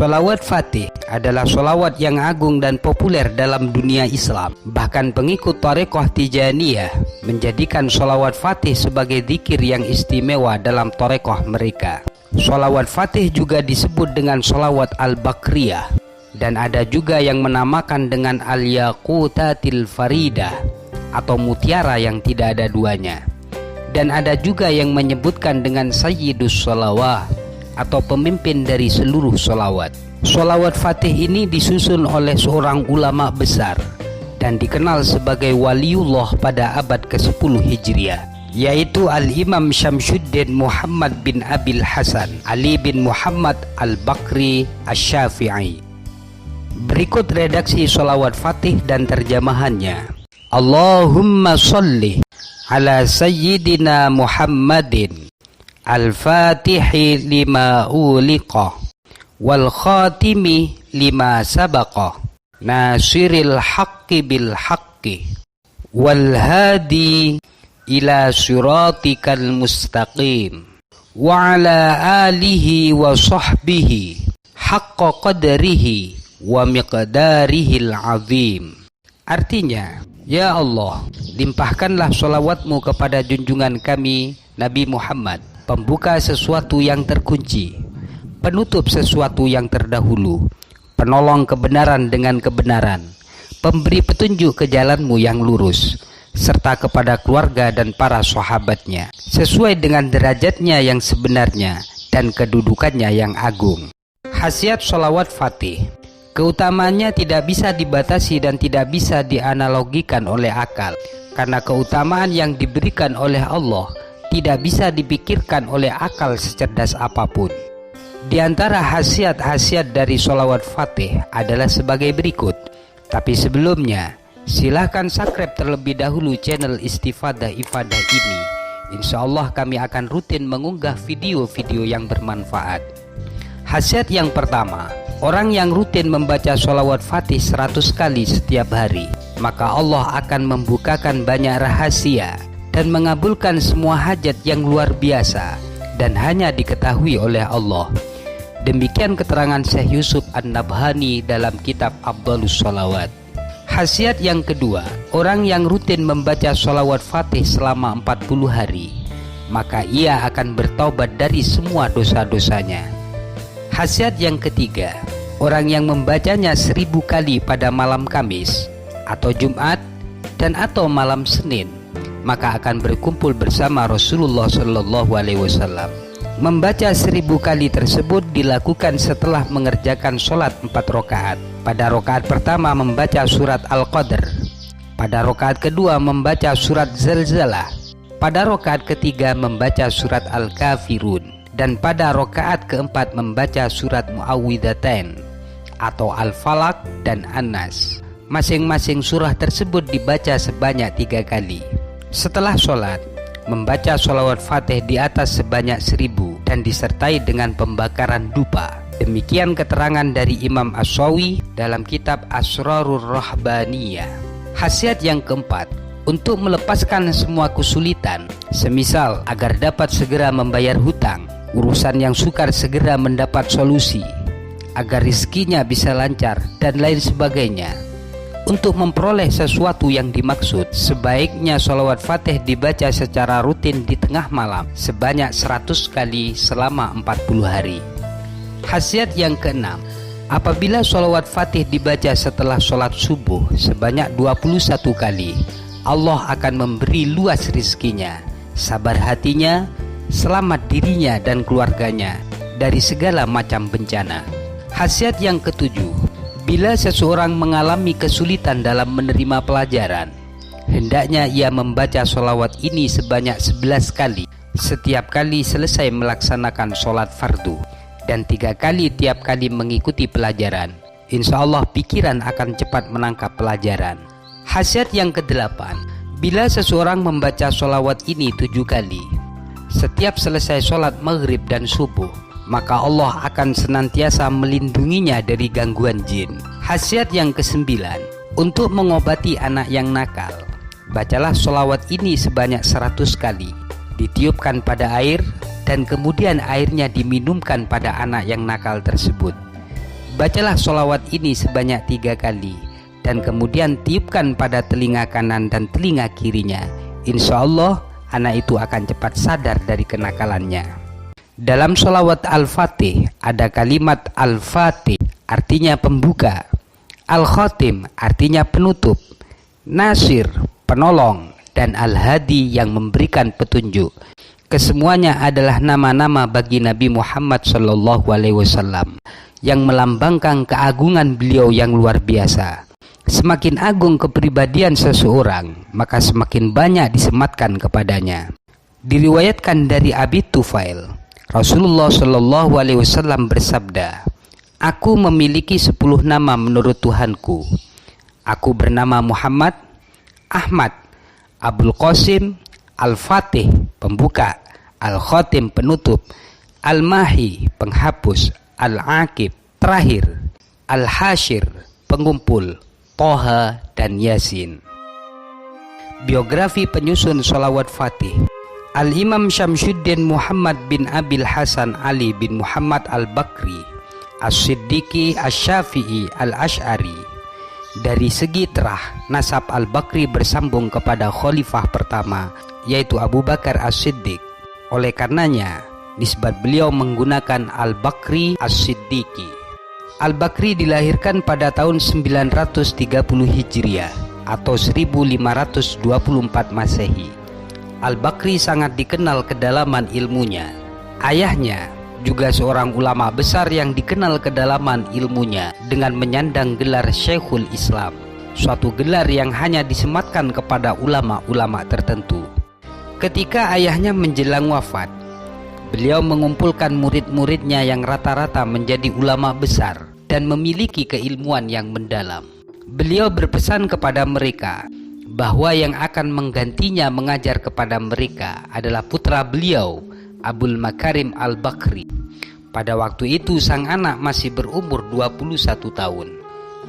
Sholawat Fatih adalah sholawat yang agung dan populer dalam dunia Islam. Bahkan pengikut Thariqah Tijaniyah menjadikan sholawat Fatih sebagai zikir yang istimewa dalam Thariqah mereka. Sholawat Fatih juga disebut dengan sholawat Al-Bakriyah, dan ada juga yang menamakan dengan Al-Yaqutatil Faridah atau mutiara yang tidak ada duanya. Dan ada juga yang menyebutkan dengan Sayyidus Sholawat atau pemimpin dari seluruh sholawat. Sholawat Fatih ini disusun oleh seorang ulama besar dan dikenal sebagai waliullah pada abad ke-10 Hijriah, yaitu Al-Imam Syamsuddin Muhammad bin Abil Hasan Ali bin Muhammad Al-Bakri Asy-Syafi'i. Berikut redaksi sholawat Fatih dan terjemahannya. Allahumma sholli ala Sayyidina Muhammadin Al-Fatihi lima uliqa wal khatimi lima sabaqa nasiril haqqi bil haqqi wal hadi ila siratikal mustaqim wa ala alihi wa sahbihi haqqa qadrihi wa miqdarihil azim. Artinya, ya Allah, limpahkanlah sholawatmu kepada junjungan kami Nabi Muhammad, pembuka sesuatu yang terkunci, penutup sesuatu yang terdahulu, penolong kebenaran dengan kebenaran, pemberi petunjuk ke jalanmu yang lurus, serta kepada keluarga dan para sahabatnya, sesuai dengan derajatnya yang sebenarnya dan kedudukannya yang agung. Khasiat sholawat Fatih. Keutamaannya tidak bisa dibatasi dan tidak bisa dianalogikan oleh akal, karena keutamaan yang diberikan oleh Allah tidak bisa dipikirkan oleh akal secerdas apapun. Di antara khasiat-khasiat dari sholawat Fatih adalah sebagai berikut. Tapi sebelumnya, silahkan subscribe terlebih dahulu channel Istifadah Ifadah ini. Insya Allah kami akan rutin mengunggah video-video yang bermanfaat. Khasiat yang pertama, orang yang rutin membaca sholawat Fatih 100 kali setiap hari, maka Allah akan membukakan banyak rahasia dan mengabulkan semua hajat yang luar biasa dan hanya diketahui oleh Allah. Demikian keterangan Syekh Yusuf An-Nabhani dalam kitab Afdhalus Sholawat. Khasiat yang kedua, orang yang rutin membaca sholawat Fatih selama 40 hari, maka ia akan bertaubat dari semua dosa-dosanya. Khasiat yang ketiga, orang yang membacanya 1000 kali pada malam Kamis atau Jumat dan atau malam Senin, maka akan berkumpul bersama Rasulullah SAW. Membaca 1000 kali tersebut dilakukan setelah mengerjakan sholat 4 rakaat. Pada rakaat pertama membaca surat Al-Qadr, pada rakaat kedua membaca surat Zalzalah, pada rakaat ketiga membaca surat Al-Kafirun, dan pada rakaat keempat membaca surat Muawwidzatain atau Al-Falaq dan An-Nas. Masing-masing surah tersebut dibaca sebanyak 3 kali. Setelah sholat, membaca sholawat Fatih di atas sebanyak 1000 dan disertai dengan pembakaran dupa. Demikian keterangan dari Imam Ash-Shawi dalam kitab Asrarur Rahbaniyah. Khasiat yang keempat, untuk melepaskan semua kesulitan, semisal agar dapat segera membayar hutang, urusan yang sukar segera mendapat solusi, agar rizkinya bisa lancar, dan lain sebagainya. Untuk memperoleh sesuatu yang dimaksud, sebaiknya sholawat Fatih dibaca secara rutin di tengah malam sebanyak 100 kali selama 40 hari. Khasiat yang keenam, apabila sholawat Fatih dibaca setelah sholat subuh sebanyak 21 kali, Allah akan memberi luas rizkinya, sabar hatinya, selamat dirinya dan keluarganya dari segala macam bencana. Khasiat yang ketujuh, bila seseorang mengalami kesulitan dalam menerima pelajaran, hendaknya ia membaca sholawat ini sebanyak 11 kali setiap kali selesai melaksanakan sholat fardu, dan 3 kali tiap kali mengikuti pelajaran. Insya Allah pikiran akan cepat menangkap pelajaran. Khasiat yang kedelapan, bila seseorang membaca sholawat ini 7 kali setiap selesai sholat maghrib dan subuh, maka Allah akan senantiasa melindunginya dari gangguan jin. Khasiat yang kesembilan, untuk mengobati anak yang nakal, bacalah sholawat ini sebanyak 100 kali, ditiupkan pada air dan kemudian airnya diminumkan pada anak yang nakal tersebut. Bacalah sholawat ini sebanyak 3 kali dan kemudian tiupkan pada telinga kanan dan telinga kirinya. Insya Allah anak itu akan cepat sadar dari kenakalannya. Dalam sholawat Al-Fatih ada kalimat Al-Fatih artinya pembuka, Al-Khatim artinya penutup, Nasir penolong, dan Al-Hadi yang memberikan petunjuk. Kesemuanya adalah nama-nama bagi Nabi Muhammad SAW yang melambangkan keagungan beliau yang luar biasa. Semakin agung kepribadian seseorang, maka semakin banyak disematkan kepadanya. Diriwayatkan dari Abi Tufail, Rasulullah SAW bersabda, "Aku memiliki 10 nama menurut Tuhanku. Aku bernama Muhammad, Ahmad, Abul Qasim, Al-Fatih pembuka, Al-Khatim penutup, Al-Mahi penghapus, Al-Aqib terakhir, Al-Hashir pengumpul, Toha dan Yasin." Biografi penyusun sholawat Fatih. Al-Imam Syamsuddin Muhammad bin Abil Hasan Ali bin Muhammad Al-Bakri As-Siddiqi Asy-Syafi'i Al-Asy'ari. Dari segi terah, nasab Al-Bakri bersambung kepada khalifah pertama, yaitu Abu Bakar As-Siddiq. Oleh karenanya, nisbat beliau menggunakan Al-Bakri As-Siddiqi. Al-Bakri dilahirkan pada tahun 930 Hijriah atau 1524 Masehi. Al-Bakri sangat dikenal kedalaman ilmunya. Ayahnya juga seorang ulama besar yang dikenal kedalaman ilmunya dengan menyandang gelar Syekhul Islam, suatu gelar yang hanya disematkan kepada ulama-ulama tertentu. Ketika ayahnya menjelang wafat, beliau mengumpulkan murid-muridnya yang rata-rata menjadi ulama besar dan memiliki keilmuan yang mendalam. Beliau berpesan kepada mereka bahwa yang akan menggantinya mengajar kepada mereka adalah putra beliau, Abul Makarim Al-Bakri. Pada waktu itu sang anak masih berumur 21 tahun.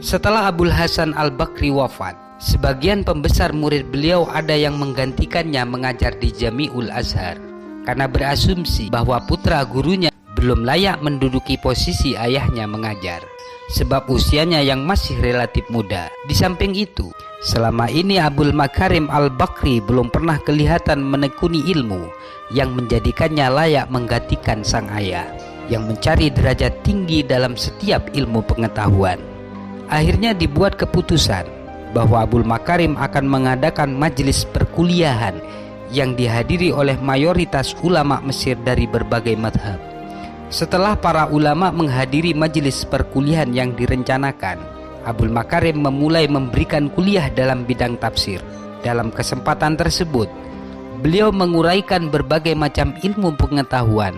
Setelah Abul Hasan Al-Bakri wafat, sebagian pembesar murid beliau ada yang menggantikannya mengajar di Jami'ul Azhar karena berasumsi bahwa putra gurunya belum layak menduduki posisi ayahnya mengajar, sebab usianya yang masih relatif muda. Di samping itu, selama ini Abul Makarim Al-Bakri belum pernah kelihatan menekuni ilmu yang menjadikannya layak menggantikan sang ayah yang mencari derajat tinggi dalam setiap ilmu pengetahuan. Akhirnya dibuat keputusan bahwa Abul Makarim akan mengadakan majelis perkuliahan yang dihadiri oleh mayoritas ulama Mesir dari berbagai mazhab. Setelah para ulama menghadiri majelis perkuliahan yang direncanakan, Abul Makarim memulai memberikan kuliah dalam bidang tafsir. Dalam kesempatan tersebut, beliau menguraikan berbagai macam ilmu pengetahuan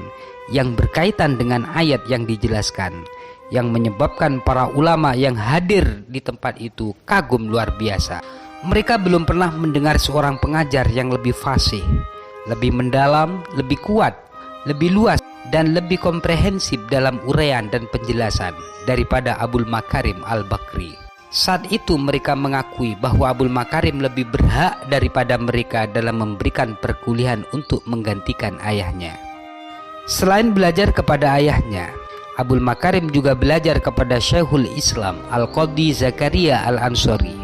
yang berkaitan dengan ayat yang dijelaskan, yang menyebabkan para ulama yang hadir di tempat itu kagum luar biasa. Mereka belum pernah mendengar seorang pengajar yang lebih fasih, lebih mendalam, lebih kuat, lebih luas, dan lebih komprehensif dalam uraian dan penjelasan daripada Abul Makarim Al-Bakri. Saat itu mereka mengakui bahwa Abul Makarim lebih berhak daripada mereka dalam memberikan perkuliahan untuk menggantikan ayahnya. Selain belajar kepada ayahnya, Abul Makarim juga belajar kepada Syekhul Islam Al-Qadhi Zakaria Al-Ansori.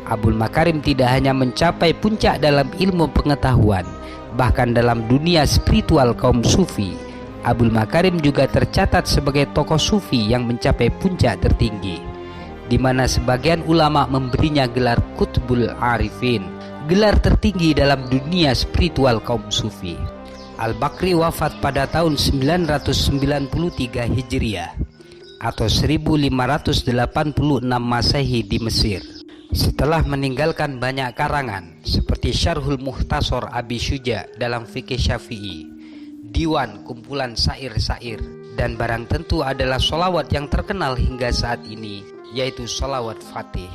Abul Makarim tidak hanya mencapai puncak dalam ilmu pengetahuan, bahkan dalam dunia spiritual kaum sufi, Abul Makarim juga tercatat sebagai tokoh sufi yang mencapai puncak tertinggi, di mana sebagian ulama memberinya gelar Qutbul Arifin, gelar tertinggi dalam dunia spiritual kaum sufi. Al-Bakri wafat pada tahun 993 Hijriah atau 1586 Masehi di Mesir. Setelah meninggalkan banyak karangan seperti Syarhul Mukhtasar Abi Syuja dalam fikih Syafi'i, diwan kumpulan syair-syair, dan barang tentu adalah sholawat yang terkenal hingga saat ini, yaitu sholawat Fatih.